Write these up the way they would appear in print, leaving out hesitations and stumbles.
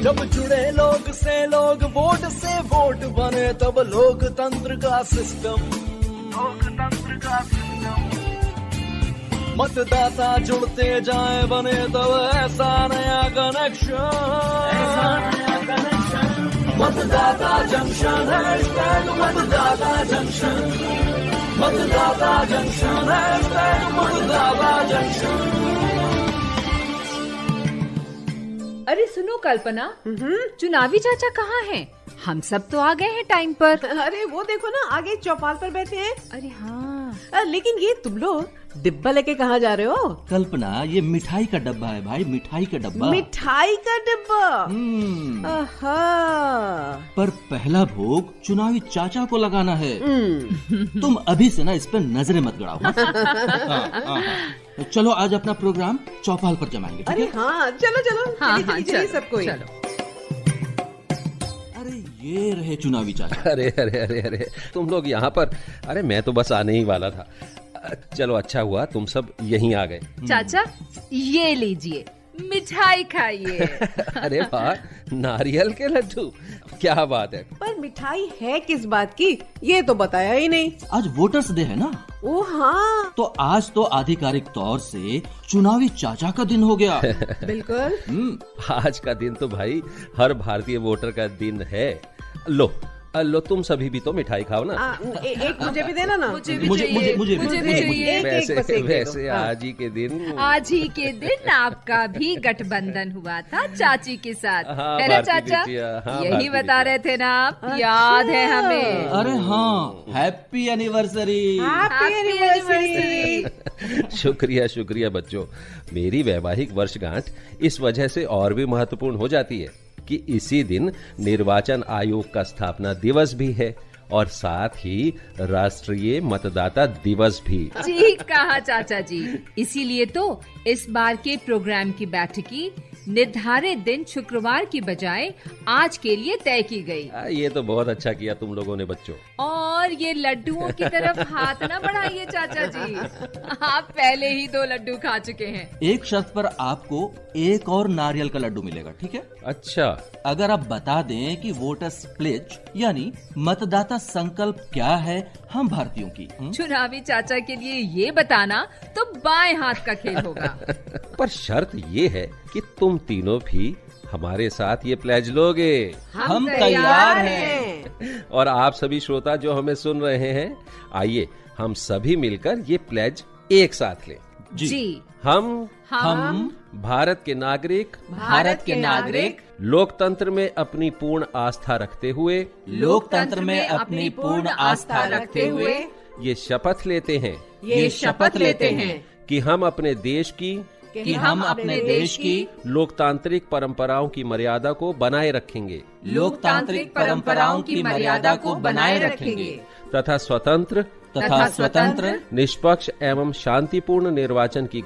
जब जुड़े लोग से लोग, वोट से वोट बने, तब लोकतंत्र का सिस्टम। मतदाता जुड़ते जाए, बने तब ऐसा नया कनेक्शन। मतदाता जंक्शन, हैशटैग मतदाता जंक्शन। मतदाता जंक्शन, हैशटैग मतदाता जंक्शन। अरे सुनो कल्पना, चुनावी चाचा कहाँ हैं? हम सब तो आ गए हैं टाइम पर। अरे वो देखो ना, आगे चौपाल पर बैठे हैं। अरे हाँ, लेकिन ये तुम लोग डिब्बा लेके कहाँ जा रहे हो? कल्पना, ये मिठाई का डब्बा है भाई, मिठाई का डब्बा। मिठाई का डिब्बा? आहा। पर पहला भोग चुनावी चाचा को लगाना है। तुम अभी से ना इस पर नजरें मत गड़ाओ। चलो आज अपना प्रोग्राम चौपाल पर जमाएंगे, ठीक है? हाँ, चलो चलो। हाँ, चलिए सबको। अरे ये रहे चुनावी चाचा। अरे अरे अरे अरे, तुम लोग यहाँ पर? अरे मैं तो बस आने ही वाला था। चलो अच्छा हुआ तुम सब यहीं आ गए। चाचा ये लीजिए, मिठाई खाइए। अरे वाह, नारियल के लड्डू, क्या बात है। पर मिठाई है किस बात की, ये तो बताया ही नहीं। आज वोटर्स डे है ना? ओ हाँ, तो आज तो आधिकारिक तौर से चुनावी चाचा का दिन हो गया। बिल्कुल। आज का दिन तो भाई हर भारतीय वोटर का दिन है। लो तुम सभी भी तो मिठाई खाओ ना। एक मुझे भी देना ना। मुझे भी चाहिए। वैसे आज ही के दिन आपका भी गठबंधन हुआ था चाची के साथ, है ना चाचा? यही बता रहे थे ना आप, याद है हमें? अरे हाँ, हैप्पी एनिवर्सरी। शुक्रिया बच्चों। मेरी वैवाहिक वर्षगांठ इस वजह से और भी महत्वपूर्ण हो जाती है कि इसी दिन निर्वाचन आयोग का स्थापना दिवस भी है और साथ ही राष्ट्रीय मतदाता दिवस भी। ठीक कहा चाचा जी। इसीलिए तो इस बार के प्रोग्राम की बैठकी निर्धारित दिन शुक्रवार की बजाय आज के लिए तय की गई। ये तो बहुत अच्छा किया तुम लोगों ने बच्चों। और ये लड्डुओं की तरफ हाथ न बढ़ाइए चाचा जी, आप पहले ही 2 लड्डू खा चुके हैं। एक शर्त पर आपको एक और नारियल का लड्डू मिलेगा, ठीक है? अच्छा, अगर आप बता दें कि वोटर्स प्लेज यानी मतदाता संकल्प क्या है हम भारतीयों की। चुनावी चाचा के लिए ये बताना तो बाएं हाथ का खेल होगा। पर शर्त ये है कि तुम तीनों भी हमारे साथ ये प्लेज लोगे। हम तैयार हैं। और आप सभी श्रोता जो हमें सुन रहे हैं, आइए हम सभी मिलकर ये प्लेज एक साथ लें। जी। हम भारत के नागरिक लोकतंत्र में अपनी पूर्ण आस्था रखते हुए ये शपथ लेते हैं कि हम अपने देश की लोकतांत्रिक परंपराओं की मर्यादा को बनाए रखेंगे तथा स्वतंत्र निष्पक्ष एवं शांतिपूर्ण निर्वाचन की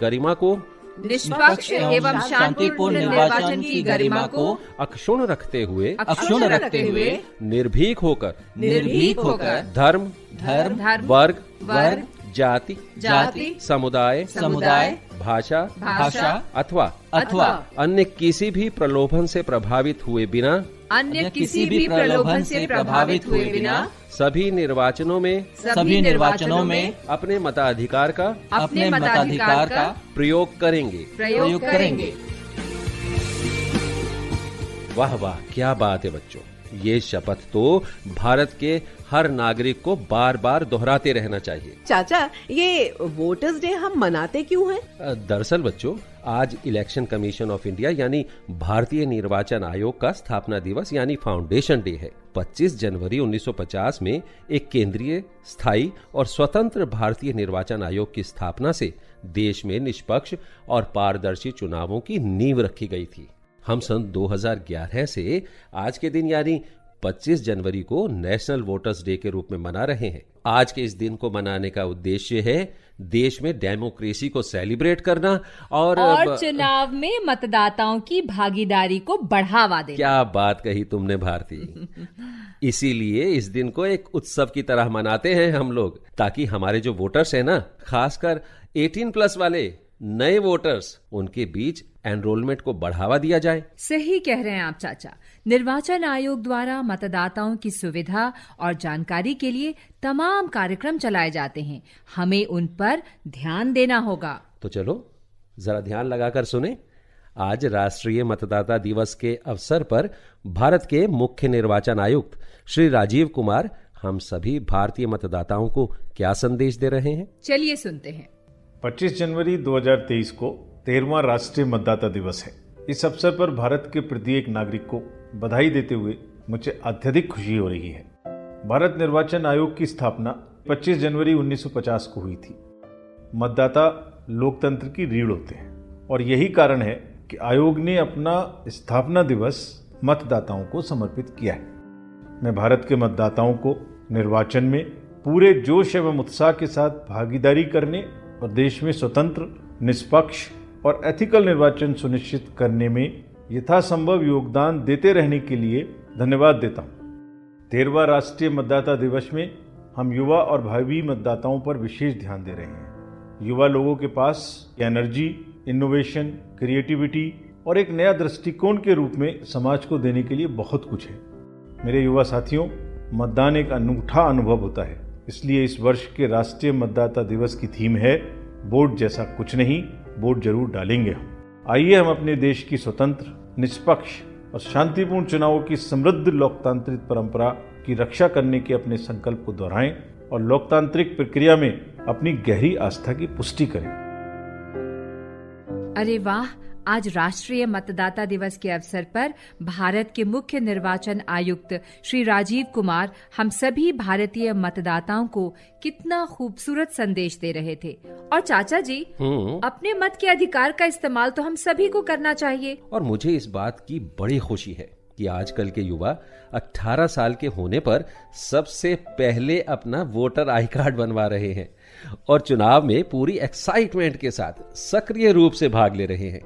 गरिमा को अक्षुण्ण रखते हुए निर्भीक होकर धर्म वर्ग जाति समुदाय भाषा अथवा अन्य किसी भी प्रलोभन से प्रभावित हुए बिना सभी निर्वाचनों में अपने मताधिकार का प्रयोग करेंगे। वाह वाह, क्या बात है बच्चों। ये शपथ तो भारत के हर नागरिक को बार बार दोहराते रहना चाहिए। चाचा, ये वोटर्स डे हम मनाते क्यों हैं? दरअसल बच्चों, आज इलेक्शन कमीशन ऑफ इंडिया यानी भारतीय निर्वाचन आयोग का स्थापना दिवस यानी फाउंडेशन डे है। 25 जनवरी 1950 में एक केंद्रीय, स्थायी और स्वतंत्र भारतीय निर्वाचन आयोग की स्थापना से देश में निष्पक्ष और पारदर्शी चुनावों की नींव रखी गई थी। हम सन 2011 से आज के दिन यानी 25 जनवरी को नेशनल वोटर्स डे के रूप में मना रहे हैं। आज के इस दिन को मनाने का उद्देश्य है देश में डेमोक्रेसी को सेलिब्रेट करना और चुनाव में मतदाताओं की भागीदारी को बढ़ावा देना। क्या बात कही तुमने भारती। इसीलिए इस दिन को एक उत्सव की तरह मनाते हैं हम लोग, ताकि हमारे जो वोटर्स हैं ना, खासकर 18+ वाले नए वोटर्स, उनके बीच एनरोलमेंट को बढ़ावा दिया जाए। सही कह रहे हैं आप चाचा। निर्वाचन आयोग द्वारा मतदाताओं की सुविधा और जानकारी के लिए तमाम कार्यक्रम चलाए जाते हैं, हमें उन पर ध्यान देना होगा। तो चलो जरा ध्यान लगाकर सुने। आज राष्ट्रीय मतदाता दिवस के अवसर पर भारत के मुख्य निर्वाचन आयुक्त श्री राजीव कुमार हम सभी भारतीय मतदाताओं को क्या संदेश दे रहे हैं, चलिए सुनते हैं। 25 जनवरी 2023 को 13वां राष्ट्रीय मतदाता दिवस है। इस अवसर पर भारत के प्रत्येक नागरिक को बधाई देते हुए मुझे अत्यधिक खुशी हो रही है। भारत निर्वाचन आयोग की स्थापना 25 जनवरी 1950 को हुई थी। मतदाता लोकतंत्र की रीढ़ होते हैं और यही कारण है कि आयोग ने अपना स्थापना दिवस मतदाताओं को समर्पित किया है। मैं भारत के मतदाताओं को निर्वाचन में पूरे जोश एवं उत्साह के साथ भागीदारी करने और देश में स्वतंत्र, निष्पक्ष और एथिकल निर्वाचन सुनिश्चित करने में यथासंभव योगदान देते रहने के लिए धन्यवाद देता हूँ। 13वां राष्ट्रीय मतदाता दिवस में हम युवा और भावी मतदाताओं पर विशेष ध्यान दे रहे हैं। युवा लोगों के पास एनर्जी, इनोवेशन, क्रिएटिविटी और एक नया दृष्टिकोण के रूप में समाज को देने के लिए बहुत कुछ है। मेरे युवा साथियों, मतदान एक अनूठा अनुभव होता है, इसलिए इस वर्ष के राष्ट्रीय मतदाता दिवस की थीम है वोट जैसा कुछ नहीं, वोट जरूर डालेंगे हम। आइए हम अपने देश की स्वतंत्र, निष्पक्ष और शांतिपूर्ण चुनावों की समृद्ध लोकतांत्रिक परंपरा की रक्षा करने के अपने संकल्प को दोहराएं और लोकतांत्रिक प्रक्रिया में अपनी गहरी आस्था की पुष्टि करें। अरे वाह, आज राष्ट्रीय मतदाता दिवस के अवसर पर भारत के मुख्य निर्वाचन आयुक्त श्री राजीव कुमार हम सभी भारतीय मतदाताओं को कितना खूबसूरत संदेश दे रहे थे। और चाचा जी, अपने मत के अधिकार का इस्तेमाल तो हम सभी को करना चाहिए। और मुझे इस बात की बड़ी खुशी है कि आजकल के युवा 18 साल के होने पर सबसे पहले अपना वोटर आई कार्ड बनवा रहे हैं और चुनाव में पूरी एक्साइटमेंट के साथ सक्रिय रूप से भाग ले रहे हैं।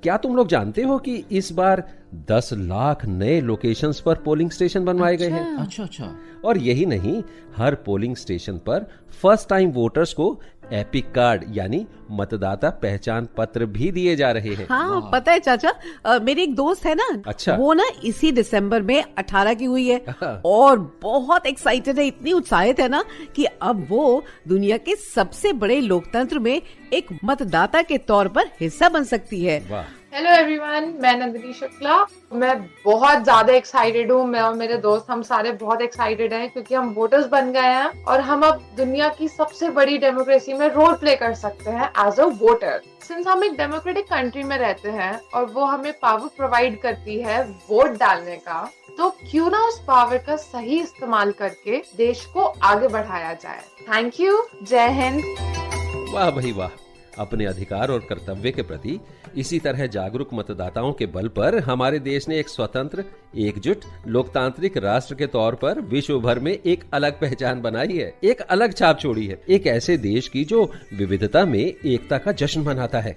क्या तुम लोग जानते हो कि इस बार 10 लाख नए लोकेशंस पर पोलिंग स्टेशन बनवाए गए हैं? अच्छा। और यही नहीं, हर पोलिंग स्टेशन पर फर्स्ट टाइम वोटर्स को एपिक कार्ड यानी मतदाता पहचान पत्र भी दिए जा रहे हैं। हाँ, पता है चाचा, मेरी एक दोस्त है ना, अच्छा, वो ना इसी दिसंबर में 18 की हुई है और बहुत एक्साइटेड है, इतनी उत्साहित है ना कि अब वो दुनिया के सबसे बड़े लोकतंत्र में एक मतदाता के तौर पर हिस्सा बन सकती है। हेलो एवरीवन, मैं नंदिनी शुक्ला। मैं बहुत ज्यादा एक्साइटेड हूँ। मैं और मेरे दोस्त हम सारे बहुत एक्साइटेड हैं क्योंकि हम वोटर्स बन गए हैं और हम अब दुनिया की सबसे बड़ी डेमोक्रेसी में रोल प्ले कर सकते हैं एज अ वोटर। सिंस हम एक डेमोक्रेटिक कंट्री में रहते हैं और वो हमें पावर प्रोवाइड करती है वोट डालने का, तो क्यों ना उस पावर का सही इस्तेमाल करके देश को आगे बढ़ाया जाए। Thank you. जय हिंद। वाह भाई वाह। अपने अधिकार और कर्तव्य के प्रति इसी तरह जागरूक मतदाताओं के बल पर हमारे देश ने एक स्वतंत्र, एकजुट, लोकतांत्रिक राष्ट्र के तौर पर विश्व भर में एक अलग पहचान बनाई है, एक अलग छाप छोड़ी है। एक ऐसे देश की जो विविधता में एकता का जश्न मनाता है।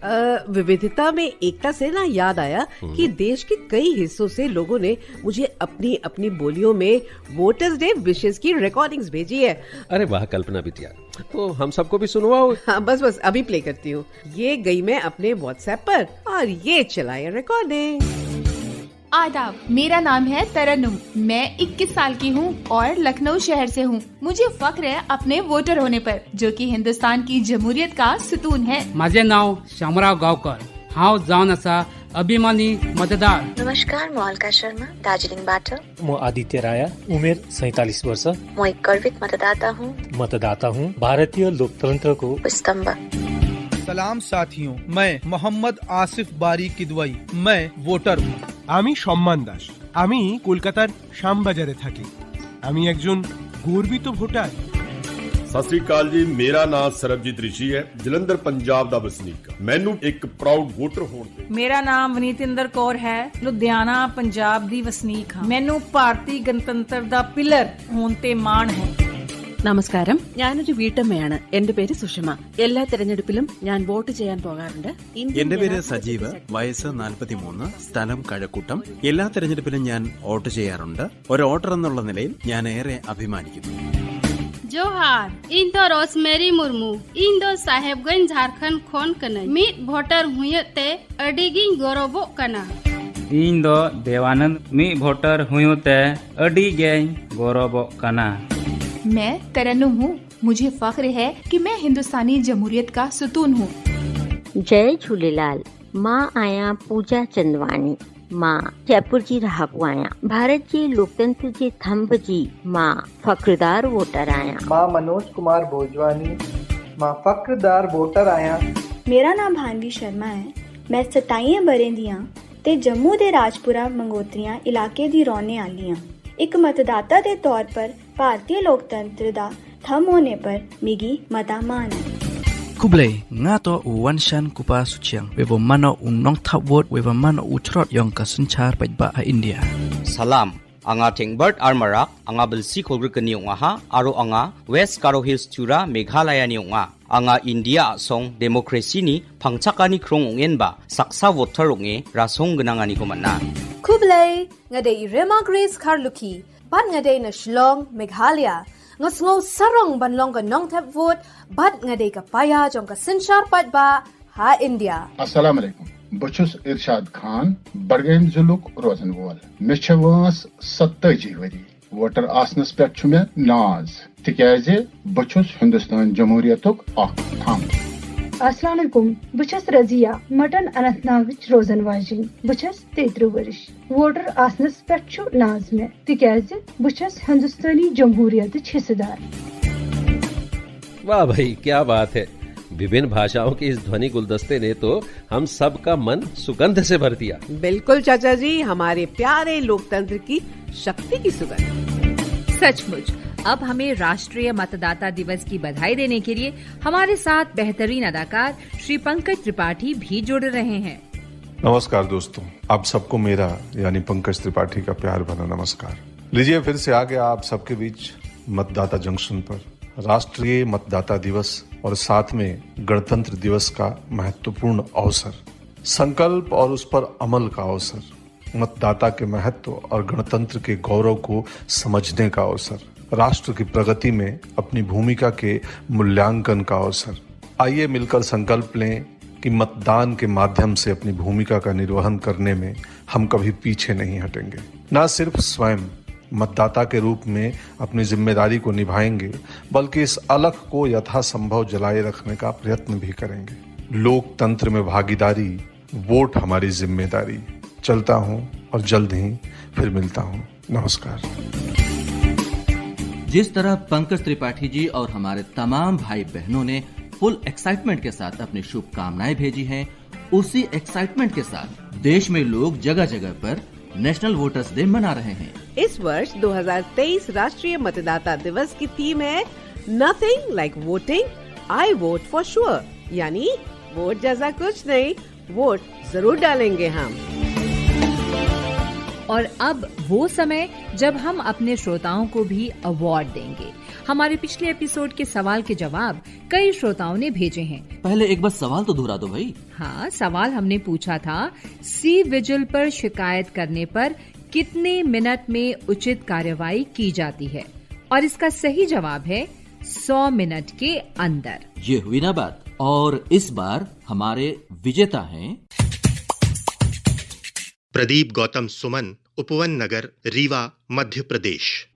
विविधता में एकता से ना याद आया कि देश के कई हिस्सों से लोगों ने मुझे अपनी अपनी बोलियों में वोटर्स डे विशेस की रिकॉर्डिंग्स भेजी है। अरे वाह कल्पना बिटिया, तो हम सबको भी सुनवाओ। हाँ, बस अभी प्ले करती हूँ। ये गई मैं अपने व्हाट्सएप पर और ये चलाए रिकॉर्डिंग। आदाब, मेरा नाम है तरन्नुम। मैं 21 साल की हूँ और लखनऊ शहर से हूँ। मुझे फख्र है अपने वोटर होने पर, जो कि हिंदुस्तान की जमहूरियत का सुतून है। माझे नाव शामराव गावकर, हांव जावन आसा अभिमानी मतदार। नमस्कार, म अलका शर्मा, दार्जिलिङबाट। म आदित्य राय, उमेर 47 वर्ष। म एक गर्वित मतदाता हूँ। भारतीय लोकतंत्र को स्तंभ। सलाम साथियों, मैं मोहम्मद आसिफ बारी किदवाई, मैं वोटर हूँ। आमी सम्मान दास, आमी कोलकातार श्यामबाजारे थाकी। आमी एकजन गर्वित भोटार। सत श्री अकाल जी, मेरा नाम सरबजीत ऋषि है, जलंधर पंजाब दा वसनीक। मैनू एक प्राउड वोटर होण ते। मेरा नाम वनीतिंदर कौर है, लुधियाना पंजाब दी वसनीक हां। मैनू भारतीय गणतंत्र दा पिलर होण ते मान है। നമസ്കാരം, ഞാനൊരു വീട്ടമ്മയാണ്. എന്റെ പേര് സുഷമ. എല്ലാ തെരഞ്ഞെടുപ്പിലും ഞാൻ വോട്ട് ചെയ്യാൻ പോകാറുണ്ട്. എന്റെ പേര് സജീവ്, വയസ്സ് 43, സ്ഥലം കഴക്കൂട്ടം. എല്ലാ തെരഞ്ഞെടുപ്പിലും ഞാൻ വോട്ട് ചെയ്യാറുണ്ട്. ഒരു വോട്ടർ എന്നുള്ള നിലയിൽ ഞാൻ ഏറെ അഭിമാനിക്കുന്നു. जोहार इन दो रोसमेरी मुर्मू इन दो साहेबगंज झारखंड खोन कने मिट वोटर हुयते अडिगी गौरवो कना इन दो देवानंद मिट वोटर हुयते अडिगे गौरवो कना। मैं तरन्नुम हूँ। मुझे फख्र है कि मैं हिंदुस्तानी जमहूरियत का सुतून हूँ। जय झूलेलाल। मां आया पूजा चंदवानी। मां जयपुर जी रहाकू आया। भारत जी लोकतंत्र जे थंभ जी मां फख्रदार वोटर आया। मां मनोज कुमार भोजवानी। मां फख्रदार वोटर आया। मेरा नाम भानवी शर्मा है। मैं 27 बरें दियां ते जम्मू दे राजपुरा मंगोत्रियां इलाके दी रौने आली हां। एक मतदाता दे तौर पर भारतीय लोकतंत्र दा थम होने पर मिगी मता मान है। Kublai ngato uwan shan kupa suciang wevo mano unong thap wot wevo mano utrot yong kasunchar pajba a India. Salam anga Thengbert Armarak anga belsi khogruk ni ha aro anga West Karo Hills Tura Meghalaya ni anga India song democracy ni phangchakani krong ungen ba saksa voter onge rasong gnangani ko manna. Kublai ngade Irema Grace Karluki bat ngade na Shillong Meghalaya ngasngo sarong banlong ka nong tap vote bat ngade ka paya jong ka sinchar pat ba ha India. Assalamu alaikum. Bachus Irshad Khan Bargain Zuluk Rozen Wall. Mechwas 70 wari. Voter asnas pet chume naz. Tikaze Bachus Hindustan Jamhuriyatuk ak tham. अस्सलाम वालेकुम। बचस Razia mutton Anantnag रोजन वाजी बचस 33 वर्ष voter asanas पेट नाज में तिकाज बचस हिंदुस्तानी जमहूरियत हिस्सेदार। वाह भाई क्या बात है। विभिन्न भाषाओं के इस ध्वनि गुलदस्ते ने तो हम सब का मन सुगंध से भर दिया। बिल्कुल चाचा जी, हमारे प्यारे लोकतंत्र की शक्ति की सुगंध। सचमुच अब हमें राष्ट्रीय मतदाता दिवस की बधाई देने के लिए हमारे साथ बेहतरीन अदाकार श्री पंकज त्रिपाठी भी जुड़ रहे हैं। नमस्कार दोस्तों, आप सबको मेरा यानी पंकज त्रिपाठी का प्यार भरा नमस्कार। लीजिए फिर से आ गया आप सबके बीच मतदाता जंक्शन पर राष्ट्रीय मतदाता दिवस और साथ में गणतंत्र दिवस का महत्वपूर्ण अवसर, संकल्प और उस पर अमल का अवसर, मतदाता के महत्व और गणतंत्र के गौरव को समझने का अवसर, राष्ट्र की प्रगति में अपनी भूमिका के मूल्यांकन का अवसर। आइए मिलकर संकल्प लें कि मतदान के माध्यम से अपनी भूमिका का निर्वहन करने में हम कभी पीछे नहीं हटेंगे। न सिर्फ स्वयं मतदाता के रूप में अपनी जिम्मेदारी को निभाएंगे, बल्कि इस अलख को यथासंभव जलाए रखने का प्रयत्न भी करेंगे। लोकतंत्र में भागीदारी, वोट हमारी जिम्मेदारी। चलता हूं और जल्द ही फिर मिलता हूं। नमस्कार। जिस तरह पंकज त्रिपाठी जी और हमारे तमाम भाई बहनों ने फुल एक्साइटमेंट के साथ अपनी शुभकामनाएं भेजी हैं, उसी एक्साइटमेंट के साथ देश में लोग जगह जगह पर नेशनल वोटर्स डे मना रहे हैं। इस वर्ष 2023 राष्ट्रीय मतदाता दिवस की थीम है nothing like voting, I vote for sure, यानी वोट जैसा कुछ नहीं, वोट जरूर डालेंगे हम। और अब वो समय जब हम अपने श्रोताओं को भी अवार्ड देंगे। हमारे पिछले एपिसोड के सवाल के जवाब कई श्रोताओं ने भेजे हैं। पहले एक बार सवाल तो दोहरा दो भाई। हाँ, सवाल हमने पूछा था, सी विजिल पर शिकायत करने पर कितने मिनट में उचित कार्रवाई की जाती है, और इसका सही जवाब है 100 मिनट के अंदर। ये हुई ना बात। और इस बार हमारे विजेता हैं प्रदीप गौतम सुमन, उपवन नगर, रीवा, मध्य प्रदेश।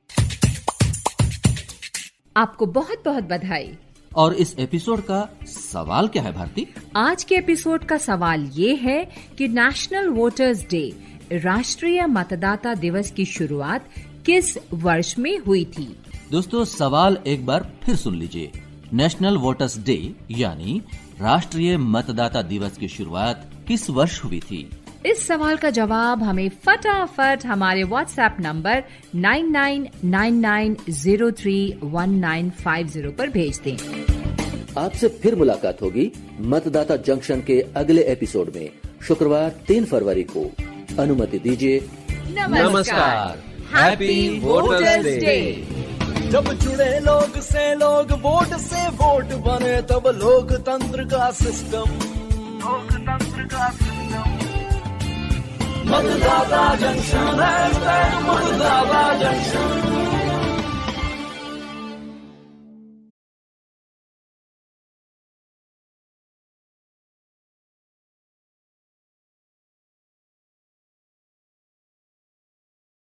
आपको बहुत बहुत बधाई। और इस एपिसोड का सवाल क्या है भारती? आज के एपिसोड का सवाल ये है कि नेशनल वोटर्स डे, राष्ट्रीय मतदाता दिवस की शुरुआत किस वर्ष में हुई थी? दोस्तों, सवाल एक बार फिर सुन लीजिए। नेशनल वोटर्स डे यानी राष्ट्रीय मतदाता दिवस की शुरुआत किस वर्ष हुई थी? इस सवाल का जवाब हमें फटाफट हमारे व्हाट्सएप नंबर 9999031950 पर भेज दें। आपसे फिर मुलाकात होगी मतदाता जंक्शन के अगले एपिसोड में शुक्रवार 3 फरवरी को। अनुमति दीजिए। नमस्कार। Happy voters day. जब जुड़े लोग से लोग, वोट से वोट बने, तब लोकतंत्र का सिस्टम मतदाता जंक्शन, मतदाता जंक्शन।